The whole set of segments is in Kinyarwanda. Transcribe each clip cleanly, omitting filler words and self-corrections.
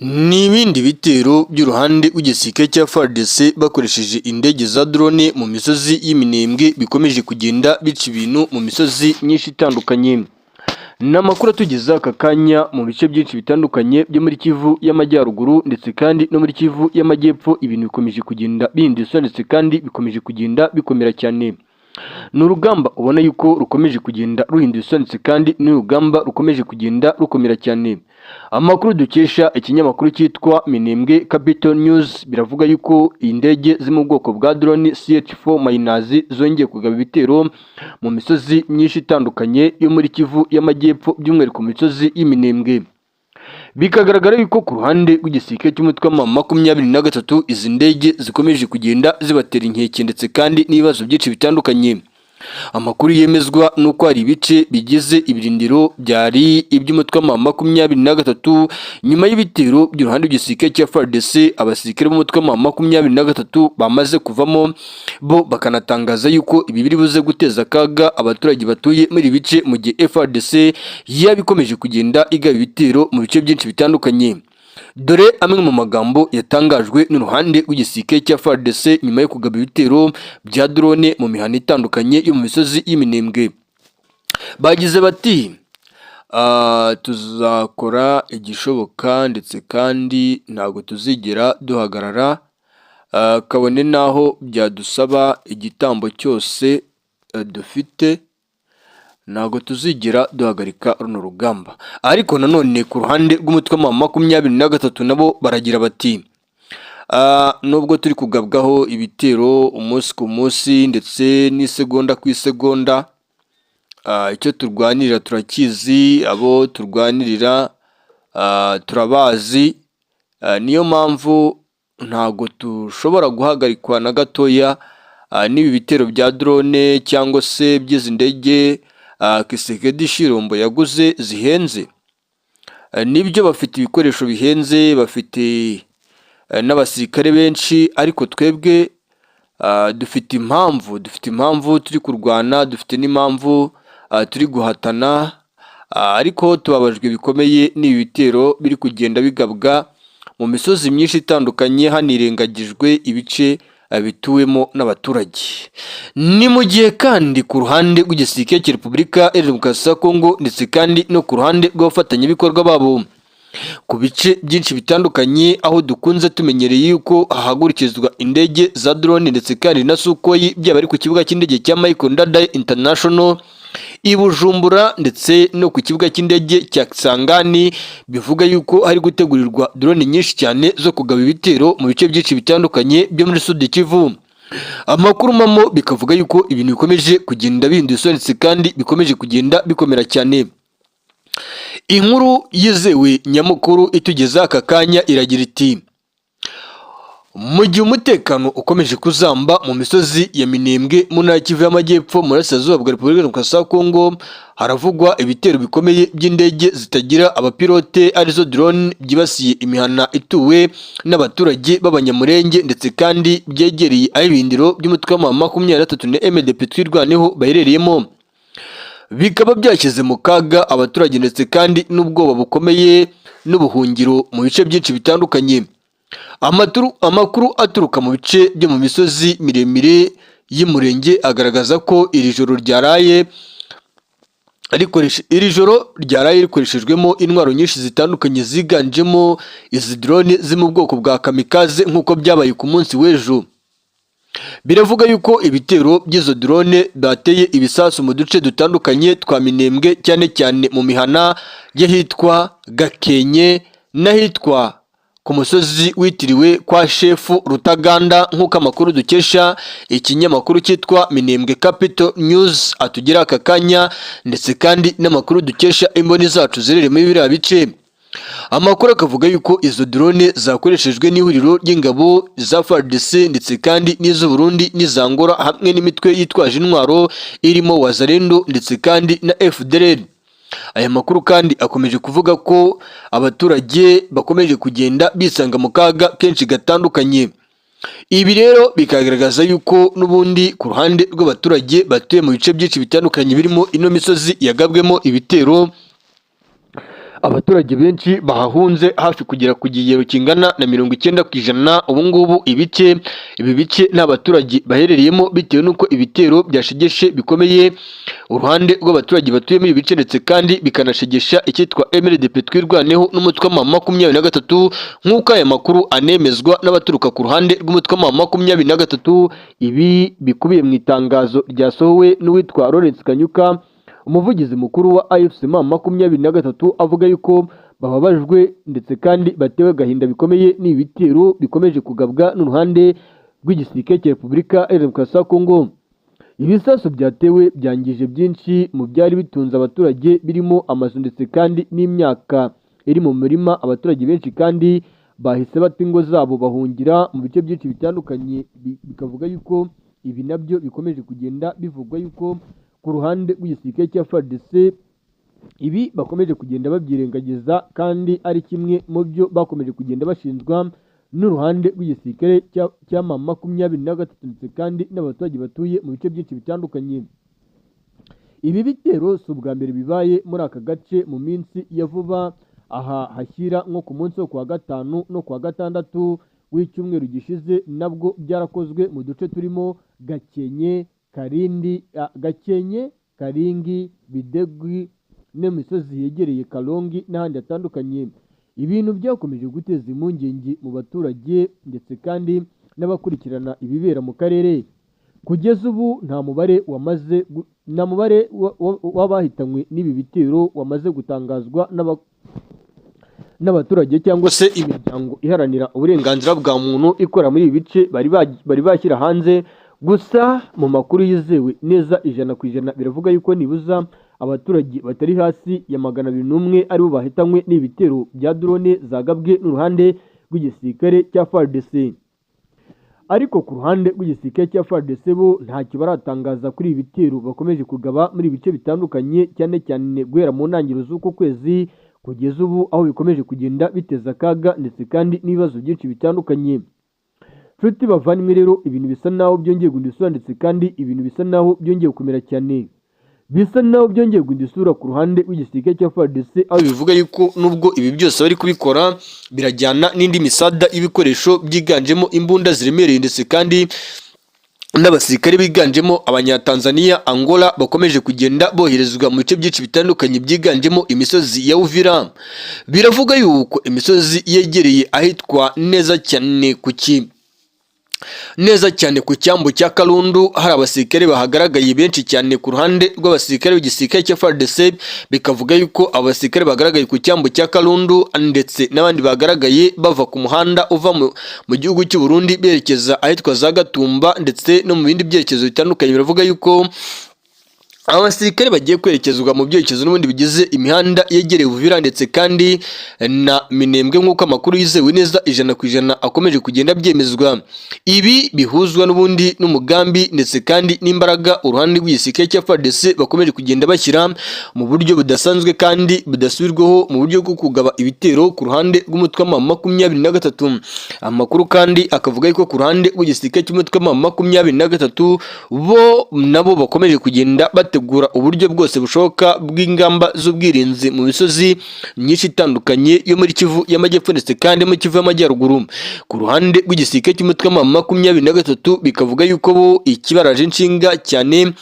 Ni ibindi bitero by'uruhande rw'igisirikare cya FARDC bakoresheje indege za drone mu misozi y'iminembwe bikomeje kugenda bica ibintu mu misozi myinshi itandukanye. Ni amakuru atugeza aka kanya mu bice byinshi bitandukanye byo muri Kivu y'Amajyaruguru ndetse kandi no muri Kivu y'Amajyepfo, ibintu bikomeje kugenda bihindutse ndetse kandi bikomeje kugenda bikomera cyane. Ni urugamba ubona yuko rukomeje kugenda ruhindutse ndetse kandi n'urugamba rukomeje kugenda rukomera cyane. Amakuru dukesha ikinyamakuru cyitwa Minembwe Capital News biravuga yuko iyi ndege ziri mu bwoko bwa drone CH4 Mayinazi zongeye kugaba ibitero mu misozi myinshi itandukanye yo muri Kivu y'Amajyepfo, by'umwihariko mu misozi y'Iminembwe. Bikagaragara yuko ku ruhande rw'igisirikare cy'umutwe wa M23 izi ndege zikomeje kugenda zibatera inkeke ndetse kandi n'ibibazo byinshi bitandukanye. Amakuru yemezwa nuko hari ibice bigize ibirindiro byari iby'umutwe wa M23 nyuma y'ibitero by'uruhande rw'igisirikare cya FARDC. Abasirikare b'umutwe wa M23 bamaze kuvamo, bo bakanatangaza yuko ibi biri buze guteza akaga abaturage batuye muri ibi bice, mu gihe FARDC yabikomeje kugenda igaba ibitero mu bice byinshi bitandukanye. Dore amwe mu magambo yatangajwe n'uruhande rw'igisirikare cya FARDC nyuma yo kugaba ibitero bya drone mu mihanda itandukanye yo mu misozi y'Iminembwe. Bagize bati tuzakora igishoboka ndetse kandi ntabwo tuzigera duhagarara, kabone n'aho byadusaba igitambo cyose dufite, ntabwo tuzigera duhagarika runo rugamba. Ariko nanone ku ruhande rw'umutwe wa M23 nabo baragira bati nubwo turi kugabwaho ibitero umunsi ku munsi ndetse n'isegonda ku isegonda, icyo turwanirira turakizi, abo turwanirira turabazi, niyo mpamvu ntabwo dushobora guhagarikwa na gatoya n'ibi bitero bya drone cyangwa se by'izi ndege Kisekedi Shirombo yaguze zihenze. Nibyo bafite ibikoresho bihenze, bafite n'abasirikare benshi, ariko twebwe dufite impamvu turi kurwana, dufite n'impamvu turi guhatana, ariko tubabajwe bikomeye n'ibi bitero biri kugenda bigabwa mu misozi myinshi itandukanye, hanirengagijwe ibice bituwemo n'abaturage. Ni mu gihe kandi ku ruhande rw'igisirikare cya Repubulika ya Demokarasi ya Kongo ndetse kandi no ku ruhande rw'abafatanyabikorwa babo ku bice byinshi bitandukanye, aho dukunze tumenyereye yuko hahagurikizwa indege za drone ndetse kandi na Sukhoi, byaba ari ku kibuga cy'indege cya Michael Ndadaye International i Bujumbura ndetse no ku kibuga cy'indege cya Kisangani, bivuga yuko hari gutegurirwa drone nyinshi cyane zo kugaba ibitero mu bice byinshi bitandukanye byo muri Sud Kivu. Amakuru mamo bikavuga yuko ibintu bikomeje kugenda bihindutse ndetse kandi bikomeje kugenda bikomera cyane. Inkuru yizewe nyamukuru itugeza aka kanya iragira iti: mu gihe umutekano ukomeje kuzamba mu misozi ya Minembwe mu ntara Kivu y'Amajyepfo mu burasirazuba bwa Repubulika ya Demokarasi ya Kongo, haravugwa ibitero bikomeye by'indege zitagira abapilote arizo drone byibasiye imihana ituwe n'abaturage b'abanyamurenge ndetse kandi byegereye aho ibindiro by'umutwe wa M23 na MDP twirwaneho baherereyemo. Bikaba byashyize mu kaga abaturage ndetse kandi n'ubwoba bukomeye n'ubuhungiro mu bice byinshi bitandukanye. Amakuru aturuka mu bice byo mu misozi miremire y'Umurenge agaragaza ko iri joro ryaraye rikoreshejwemo intwaro nyinshi zitandukanye ziganjemo izi drone ziri mu bwoko bwa kamikaze nk'uko byabaye ku munsi w'ejo. Biravuga yuko ibitero by'izo drone bateye ibisasu mu duce dutandukanye twa Minembwe, cyane cyane mu mihana y'ahitwa Gakenke n'ahitwa ku musozi witiriwe kwa Shefu Rutaganda, nk'uko amakuru dukesha ikinyamakuru cyitwa Minembwe Capital News atugera aka kanya, ndetse kandi n'amakuru dukesha imboni zacu zirere muri biriya bice. Amakuru akavuga yuko izo drone zakoreshejwe n'ihuriro ry'ingabo za FARDC ndetse kandi n'iz'u Burundi n'iza Angola hamwe n'imitwe yitwaje intwaro irimo Wazalendo ndetse kandi na FDLR. Aya makuru kandi akomeje kuvuga ko abaturage bakomeje kugenda bisanga mu kaga kenshi gatandukanye. Ibi rero bikagaragaza yuko n'ubundi ku ruhande rw'abaturage batuye mu bice byinshi bitandukanye birimo ino misozi yagabwemo ibitero, abaturage benshi bahahunze hafi kugera ku kigero kingana na 90%. Ubu ngubu ibi bice nta baturage baherereyemo bitewe n'uko ibitero byashegeshe bikomeye uruhande rw'abaturage batuye muri ibi bice, ndetse kandi bikanashegesha icyitwa MLDP twirwaneho n'umutwe wa M23 nk'uko aya makuru anemezwa n'abaturuka ku ruhande rw'umutwe wa M23. Ibi bikubiye mu itangazo ryasohowe n'uwitwa Lawrence Kanyuka, umuvugizi mukuru wa AFC M23, avuga yuko bababajwe ndetse kandi batewe agahinda bikomeye n'ibitero bikomeje kugabwa n'uruhande rw'igisirikare cya Repubulika Iharanira Demokarasi ya Kongo. Ibisasu byatewe byangije byinshi mu byari bitunze abaturage, birimo amazu ndetse kandi n'imyaka iri mu mirima. Abaturage benshi kandi bahise bata ingo zabo bahungira mu bice byinshi bitandukanye, bikavuga yuko ibi nabyo bikomeje kugenda bivugwa yuko ku ruhande rw'igisirikare cya FARDC ibi bakomeje kugenda babyirengagiza, kandi ari kimwe mu byo bakomeje kugenda bashinjwa n'uruhande rw'igisirikare cya M23 ndetse kandi n'abaturage batuye mu bice byinshi bitandukanye. Ibi bitero si ubwa mbere bibaye muri aka gace mu minsi ya vuba. Aha hashyira nko ku munsi wo kuwa gatanu no kuwa gatandatu w'icyumweru gishize nabwo byarakozwe mu duce turimo Gakenke, Karingi, Bidegwi n'imisozi yegereye Kalongi n'ahandi hatandukanye. Ibintu byakomeje guteza impungenge mu baturage ndetse kandi n'abakurikirana ibibera mu karere. Kugeza ubu nta mubare w'abahitanywe n'ibi bitero wamaze gutangazwa n'abaturage cyangwa se imiryango iharanira uburenganzira bwa muntu ikora muri ibi bice bari bashyira hanze. Gusa mu makuru yizewe neza 100% biravuga yuko nibuza abaturage batari hasi ya 201 aribo bahitanywe n'ibitero bya drone zagabwe n'uruhande rw'igisirikare cya FARDC. Ariko ku ruhande rw'igisirikare cya FARDC bo ntacyo baratangaza kuri ibi bitero bakomeje kugaba muri ibice bitandukanye, cyane cyane guhera mu ntangiriro z'uko kwezi kugeza ubu, aho bikomeje kugenda biteza akaga ndetse kandi n'ibibazo byinshi bitandukanye. Nshuti bavandimwe rero, ibintu bisa naho byongeye guhinda isura ndetse kandi ibintu bisa naho byongeye gukomera cyane, bisa naho byongeye guhinda isura ku ruhande rw'igisirikare cya FARDC, aho bivuga yuko nubwo ibi byose bari kubikora birajyana n'indi misada y'ibikoresho byiganjemo imbunda ziremereye ndetse kandi n'abasirikare biganjemo abanyatanzania, Angola bakomeje kugenda boherezwa mu bice byinshi bitandukanye byiganjemo imisozi ya Uvira. Biravuga yuko imisozi yegereye ahitwa neza cyane ku cyambu cya Kalundu hari abasirikare bahagaragaye benshi cyane ku ruhande rw'abasirikare b'igisirikare cya FARDC. Bikavuga yuko abasirikare bagaragaye ku cyambu cya Kalundu ndetse n'abandi bagaragaye bava ku muhanda uva mu gihugu cy'u Burundi berekeza ahitwa za Gatumba ndetse no mu bindi byerekezo bitandukanye. Biravuga yuko abasirikare bagiye kwerekezwa mu byerekezo n'ubundi bigize imihanda yegereye Uvira ndetse kandi na Minembwe, nk'uko amakuru yizewe neza 100% akomeje kugenda byemezwa. Ibi bihuzwa n'ubundi n'umugambi ndetse kandi n'imbaraga uruhande rw'igisirikare cya FARDC bakomeje kugenda bashyira mu buryo budasanzwe kandi budasubirwaho mu buryo bwo kugaba ibitero ku ruhande rw'umutwe wa M23. Amakuru kandi akavuga yuko ku ruhande rw'igisirikare cy'umutwe wa M23 bo nabo bakomeje kugenda bategura uburyo bwose bushoboka bw'ingamba z'ubwirinzi mu misozi myinshi itandukanye yo muri Kivu y'Amajyepfo ndetse kandi mu Kivu y'Amajyaruguru. Ku ruhande rw'igisirikare cy'umutwe wa M23 bikavuga yuko bo ikibaraje inshinga cyane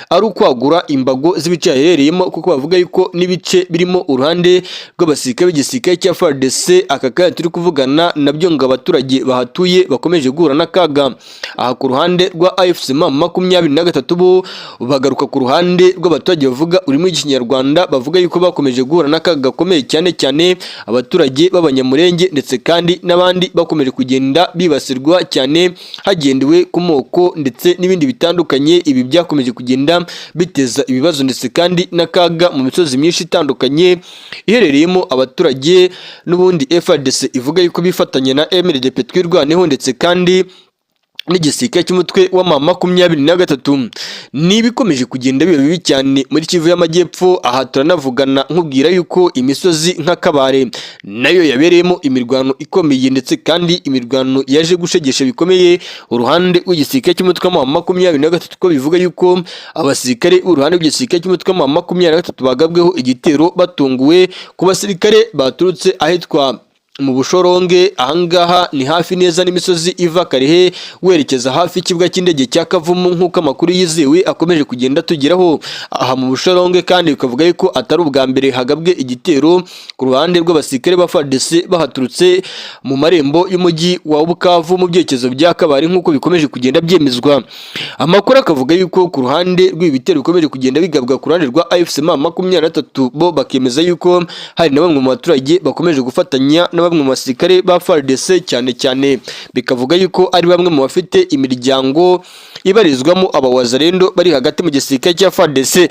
ari ukwagura imbago z'ibice yaherereyemo, kuko bavuga yuko n'ibice birimo uruhande rw'abasirikare b'igisirikare cya FARDC aka kanya turi kuvugana nabyo ngo abaturage bahatuye bakomeje guhura n'akaga. Aha ku ruhande rwa AFC M23 bo bagaruka ku ruhande rw'abaturage bavuga urimo ikinyarwanda, bavuga yuko bakomeje guhura n'akaga gakomeye cyane abaturage b'abanyamurenge ndetse kandi n'abandi bakomeje kugenda bibasirwa cyane hagendewe ku moko ndetse n'ibindi bitandukanye. Ibi byakomeje kugenda biteza ibibazo ndetse kandi n'akaga mu misozi myinshi itandukanye iherereyemo abaturage. N'ubundi FARDC ivuga yuko bifatanya na MLDP twirwaneho ndetse kandi n'igisirikare cy'umutwe wa M23 ni ibikomeje kugenda biba bibi cyane muri Kivu y'Amajyepfo. Aha turanavugana nkubwira yuko imisozi nka Kabare nayo yabereyemo imirwano ikomeye, ndetse kandi imirwano yaje gushegesha bikomeye uruhande rw'igisirikare cy'umutwe wa M23, ko bivuga yuko abasirikare b'uruhande rw'igisirikare cy'umutwe wa M23 bagabweho igitero batunguwe ku basirikare baturutse ahitwa mu Bushoronge. Ahangaha ni hafi neza n'imisozi iva Karehe werekeza hafi ikibuga cy'indege cya Kavumu, nk'uko amakuru yizewe akomeje kugenda tugeraho aha mu Bushoronge, kandi bikavuga yuko atari ubwa mbere hagabwe igitero ku ruhande rw'abasirikare ba FARDC bahaturutse mu marembo y'umujyi wa Bukavu mu byerekezo bya Kabari, nk'uko bikomeje kugenda byemezwa. Amakuru akavuga yuko ku ruhande rw'ibitero bikomeje kugenda bigabwa ku ruhande rwa AFC M23, bo bakemeza yuko hari na bamwe mu baturage bakomeje gufatanya na bamwe mu basirikare ba FARDC, cyane cyane bikavuga yuko ari bamwe mu bafite imiryango ibarizwamo abawazarendo bari hagati mu gisirikare cya FARDC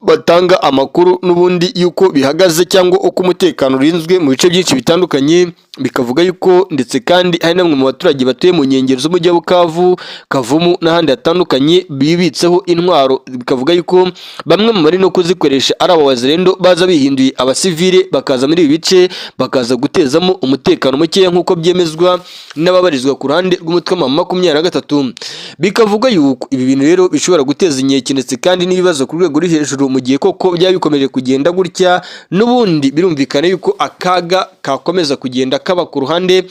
batanga amakuru n'ubundi yuko bihagaze cyangwa uko umutekano urinzwe mu bice byinshi bitandukanye. Bikavuga yuko ndetse kandi hari namwe mu baturage batuye mu nkengero z'umujyi wa Bukavu, Kavumu n'ahandi hatandukanye bibitseho intwaro. Bikavuga yuko bamwe mu bari no kuzikoresha ari abawazarendo baza bihinduye abasivile, bakaza muri ibi bice bakaza gutezamo umutekano mukeya, nk'uko byemezwa n'ababarizwa ku ruhande rw'umutwe wa M23. Bikavuga yuko ibi bintu rero bishobora guteza inkeke ndetse kandi n'ibibazo ku rwego ruri hejuru, mu gihe koko byaba bikomeje kugenda gutya. N'ubundi birumvikana yuko akaga kakomeza kugenda kaba ku ruhande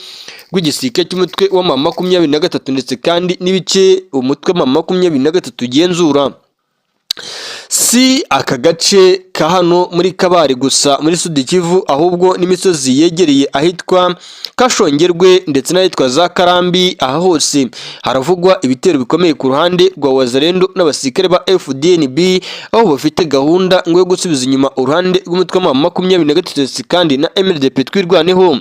rw'igisirikare cy'umutwe wa M23, ndetse kandi n'ibice umutwe wa M23 ugenzura. Si aka gace ka hano muri Kabare gusa muri Sud Kivu, ahubwo n'imisozi yegereye ahitwa Kashongerwe ndetse n'ahitwa za Karambi. Aha hose haravugwa ibitero bikomeye ku ruhande rwa Wazalendo n'abasirikare ba FDNB, aho bafite gahunda ngo yo gusubiza inyuma uruhande rw'umutwe wa M23 kandi na MLDP twirwaneho.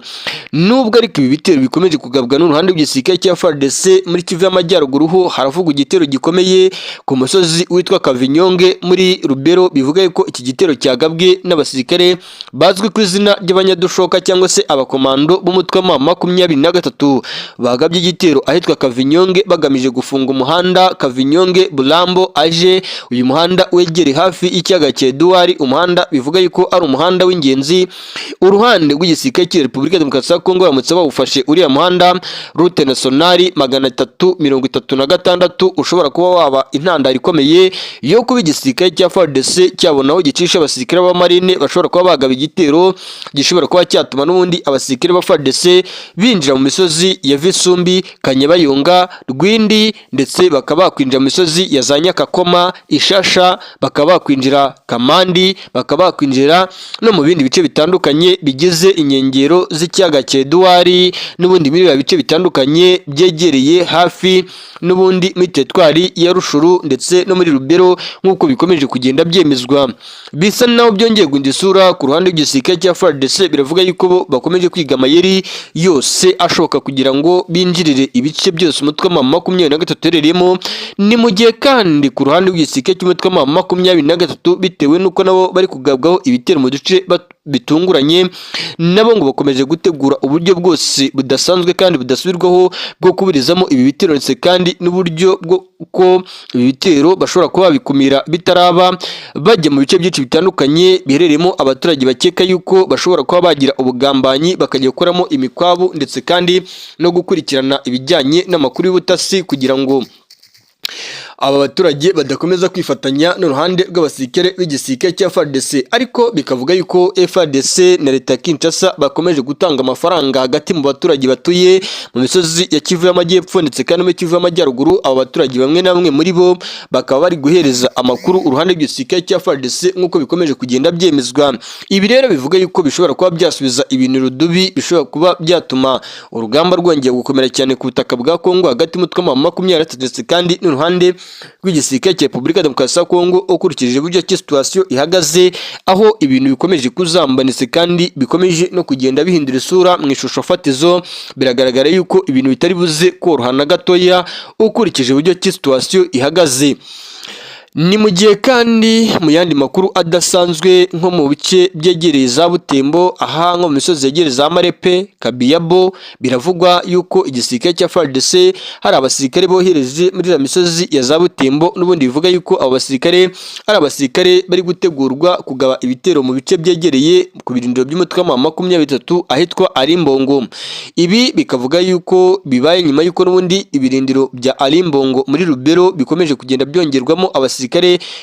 Nubwo ariko ibi bitero bikomeje kugabwa n'uruhande rw'igisirikare cya FARDC muri Kivu y'Amajyaruguru, ho haravugwa igitero gikomeye ku musozi witwa Kavinyonge muri Rubero. Bivuga yuko iki gitero cyagabwe n'abasirikare bazwi ku izina ry'abanyadushoka cyangwa se abakomando b'umutwe wa M23, bagabye igitero ahitwa Kavinyonge bagamije gufunga umuhanda Kavinyonge Bulambo Aje. Uyu muhanda wegere hafi y'ikiyaga cya Edouard, umuhanda bivuga yuko ari umuhanda w'ingenzi. Uruhande rw'igisirikare cya Repubulika Demokarasi ya Kongo baramutse bawufashe uriya muhanda route nationale 336 ushobora kuba waba intandaro ikomeye yo kuba igisirikare cya FARDC cyabonaho gicisha abasirikare b'amarine bashobora kuba bagaba igitero gishobora kuba cyatuma n'ubundi abasirikare ba FARDC binjira mu misozi ya Visumbi, Kanyabayonga, Rwindi, ndetse bakaba bakwinjira mu misozi ya za Nyakakoma, Ishasha, bakaba bakwinjira Kamandi, bakaba bakwinjira no mu bindi bice bitandukanye bigize inkengero z'ikiyaga cya Edouard, n'ubundi muri bice bitandukanye byegereye hafi n'ubundi muri teritwari ya Rushuru ndetse no muri Rubero, nk'uko bikomeje kugenda byemezwa. Bisa naho byongeye guhinda isura ku ruhande rw'igisirikare cya FARDC. Biravuga yuko bo bakomeje kwiga amayeri yose ashoboka kugira ngo binjirire ibice byose umutwe wa M23 uherereyemo. Ni mu gihe kandi ku ruhande rw'igisirikare cy'umutwe wa M23, bitewe n'uko nabo bari kugabwaho ibitero mu duce bitunguranye, nabo ngo bakomeje gutegura uburyo bwose budasanzwe kandi budasubirwaho bwo kuburizamo ibi bitero, ndetse kandi n'uburyo bwo ko ibi bitero bashobora kuba bikumira bitaraba bajya mu bice byinshi bitandukanye biherereyemo abaturage bakeka yuko bashobora kuba bagira ubugambanyi bakajya gukoramo imikwabu, ndetse kandi no gukurikirana ibijyanye n'amakuru y'ubutasi kugira ngo aba baturage badakomeza kwifatanya n'uruhande rw'abasirikare b'igisirikare cya FARDC. Ariko bikavuga yuko FARDC na leta ya Kinshasa bakomeje gutanga amafaranga hagati mu baturage batuye mu misozi ya Kivu y'Amajyepfo ndetse kandi muri Kivu y'Amajyaruguru. Aba baturage bamwe na bamwe muri bo bakaba bari guhereza amakuru uruhande rw'igisirikare cya FARDC, nk'uko bikomeje kugenda byemezwa. Ibi rero bivuga yuko bishobora kuba byasubiza ibintu rudubi, bishobora kuba byatuma urugamba rwongera gukomera cyane ku butaka bwa Kongo hagati mu twama 23 ndetse kandi n'uruhande rw'igisirikare cya Repubulika Demokarasi ya Kongo. Ukurikije uburyo ki situation ihagaze, aho ibintu bikomeje kuzambanitse kandi bikomeje no kugenda bihindura isura mu ishusho fatizo, biragaragara yuko ibintu bitari buze korohana gatoya ukurikije uburyo ki situation ihagaze. Ni mu gihe kandi mu yandi makuru adasanzwe nko mu bice byegereye za Butembo, aha nko mu misozi yegereye za Marepe, Kabiyabo, biravugwa yuko igisirikare cya FARDC hari abasirikare bohereje muri la misozi ya za Butembo, n'ubundi bivuga yuko abo basirikare ari abasirikare bari gutegurwa kugaba ibitero mu bice byegereye ku birindiro by'umutwe wa 23 ahitwa Alimbongo. Ibi bikavuga yuko bibaye nyuma yuko n'ubundi ibirindiro bya Alimbongo muri Lubero bikomeje kugenda byongerwamo abasirikare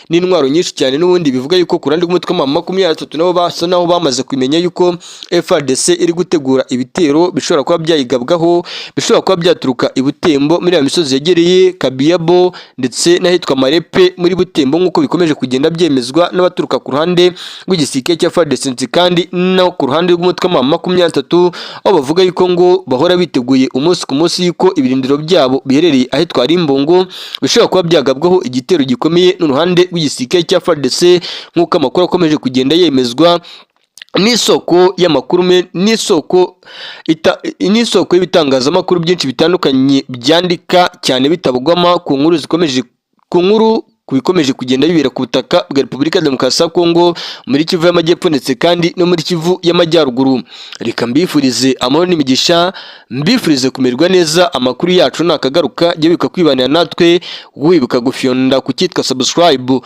n'intwaro nyinshi cyane, n'ubundi bivuga yuko ku ruhande rw'umutwe wa 23 nabo basa naho bamaze kumenya yuko FARDC iri gutegura ibitero bishobora kuba byayigabwaho, bishobora kuba byaturuka i Butembo muri ya misozi yegereye Kabiyabo ndetse n'ahitwa Marepe muri Butembo, nk'uko bikomeje kugenda byemezwa n'abaturuka ku ruhande rw'igisirikare cya FARDC kandi no ku ruhande rw'umutwe wa 23, aho bavuga yuko ngo bahora biteguye umunsi ku munsi yuko ibirindiro byabo biherereye ahitwa Alimbongo bishobora kuba byagabwaho igitero gikomeye n'uruhande rw'igisirikare cya FARDC, nk'uko amakuru akomeje kugenda yemezwa n'isoko y'amakuru n'isoko y'ibitangazamakuru byinshi bitandukanye byandika cyane bitabugwama ku nkuru ku bikomeje kugenda bibera ku butaka bwa Repubulika ya Demokarasi ya Kongo, muri Kivu y'Amajyepfo ndetse kandi no muri Kivu y'Amajyaruguru. Reka mbifurize amahoro n'imigisha, mbifurize kumererwa neza. Amakuru yacu nakagaruka jye bika kwibanira natwe, wibuka gufyonda ku cyitwa subscribe,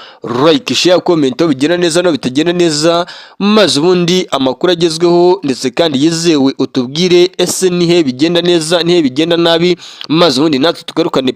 like, share, comment aho bigenda neza no bitagenda neza, maze ubundi amakuru agezweho ndetse kandi yizewe utubwire ese nihe bigenda neza nihe bigenda nabi, maze ubundi natwe tugarukane